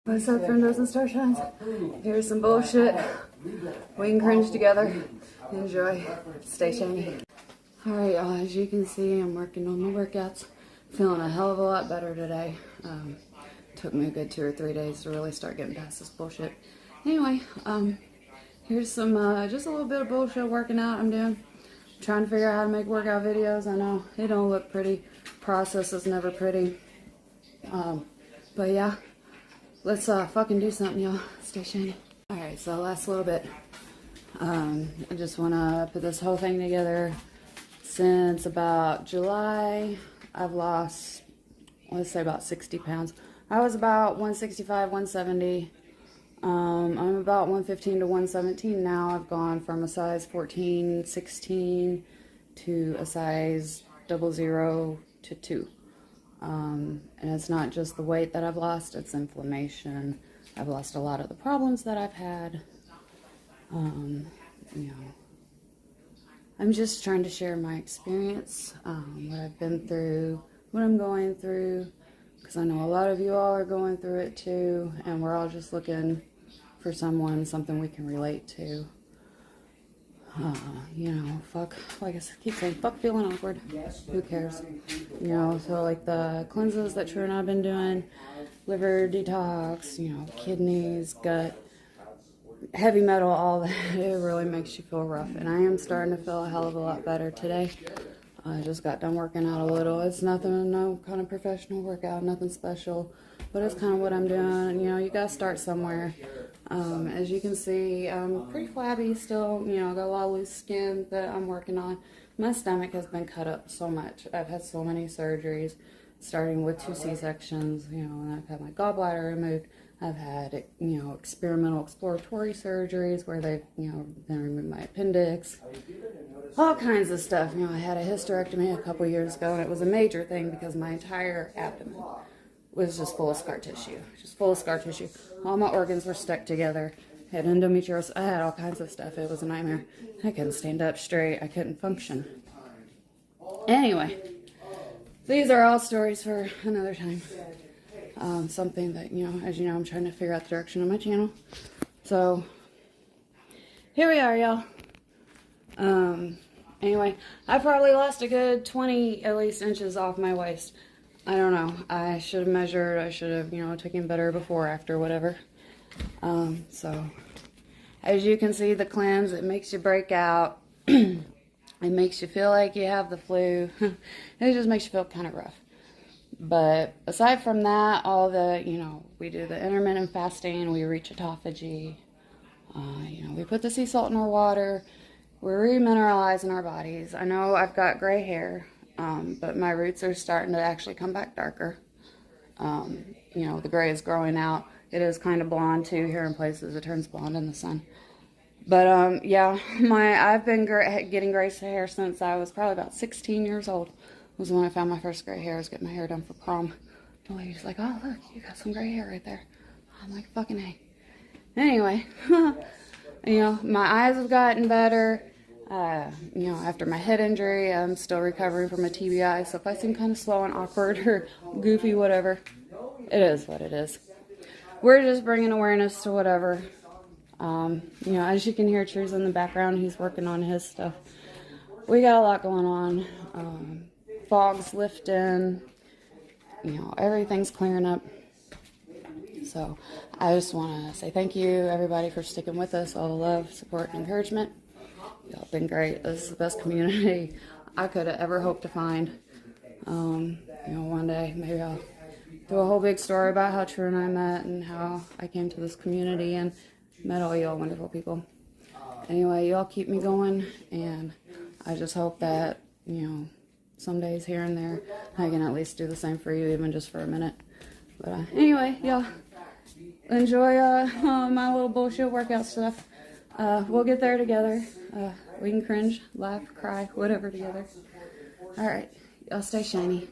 What's up, friendos and starshines? Here's some bullshit. We can cringe together. Enjoy. Stay shiny. Alright, y'all, as you can see, I'm working on my workouts. Feeling a hell of a lot better today. Took me a good 2 or 3 days to really start getting past this bullshit. Anyway, here's some, just a little bit of bullshit working out I'm doing. Trying to figure out how to make workout videos. I know it don't look pretty. Process is never pretty. But yeah. Let's fucking do something, y'all. Stay shiny. Alright, so last little bit. I just want to put this whole thing together. Since about July, I've lost, let's say about 60 pounds. I was about 165, 170. I'm about 115 to 117 now. I've gone from a size 14, 16 to a size 00 to 2. And it's not just the weight that I've lost, it's inflammation. I've lost a lot of the problems that I've had. You know, I'm just trying to share my experience, what I've been through, what I'm going through, because I know a lot of you all are going through it too, and we're all just looking for something we can relate to. You know, fuck, like I keep saying, fuck feeling awkward. Who cares? You know, so like the cleanses that True and I've been doing, liver detox, you know, kidneys, gut, heavy metal, all that, it really makes you feel rough. And I am starting to feel a hell of a lot better today. I just got done working out a little. It's nothing, no kind of professional workout, nothing special, but it's kind of what I'm doing. You know, you gotta start somewhere. As you can see, I'm pretty flabby still, you know, got a lot of loose skin that I'm working on. My stomach has been cut up so much. I've had so many surgeries, starting with 2 C-sections, you know, and I've had my gallbladder removed. I've had, you know, experimental exploratory surgeries where they've, you know, then removed my appendix. All kinds of stuff. You know, I had a hysterectomy a couple years ago, and it was a major thing because my entire abdomen was just full of scar tissue. Just full of scar tissue. All my organs were stuck together. I had endometriosis. I had all kinds of stuff. It was a nightmare. I couldn't stand up straight. I couldn't function. Anyway, these are all stories for another time. Something that, you know, as you know, I'm trying to figure out the direction of my channel. So, here we are, y'all. Anyway, I probably lost a good 20 at least inches off my waist. I don't know. I should have measured. I should have, you know, taken better before, after, whatever. So, as you can see, the cleanse, it makes you break out. It makes you feel like you have the flu. It just makes you feel kind of rough. But aside from that, all the, you know, we do the intermittent fasting. We reach autophagy. You know, we put the sea salt in our water. We're remineralizing our bodies. I know I've got gray hair. But my roots are starting to actually come back darker. You know, the gray is growing out. It is kind of blonde too here in places. It turns blonde in the sun. But yeah, I've been getting gray hair since I was probably about 16 years old. Was when I found my first gray hair. I was getting my hair done for prom. The lady's like, "Oh, look, you got some gray hair right there." I'm like, "Fucking A." Anyway, you know, my eyes have gotten better. You know, after my head injury, I'm still recovering from a TBI, so if I seem kind of slow and awkward or goofy, whatever, it is what it is. We're just bringing awareness to whatever. You know, as you can hear, True's in the background. He's working on his stuff. We got a lot going on. Fog's lifting. You know, everything's clearing up. So, I just want to say thank you, everybody, for sticking with us. All the love, support, and encouragement. Y'all have been great. This is the best community I could have ever hoped to find. You know, one day maybe I'll do a whole big story about how True and I met and how I came to this community and met all y'all wonderful people. Anyway, y'all keep me going, and I just hope that, you know, some days here and there I can at least do the same for you, even just for a minute. But anyway, y'all enjoy my little bullshit workout stuff. We'll get there together. We can cringe, laugh, cry, whatever together. Alright, y'all stay shiny.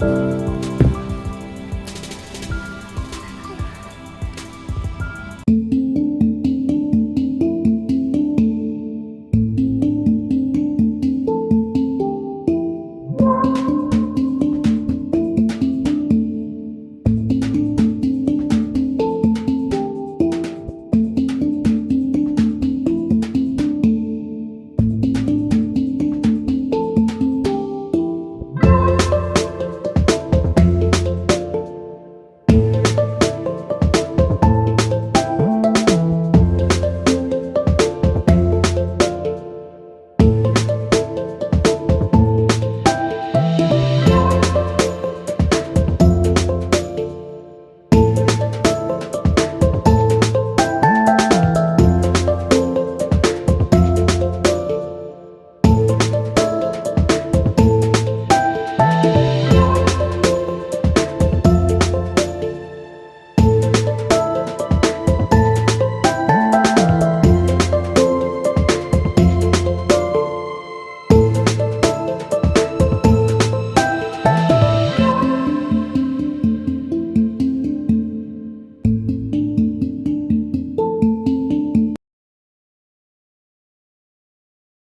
you.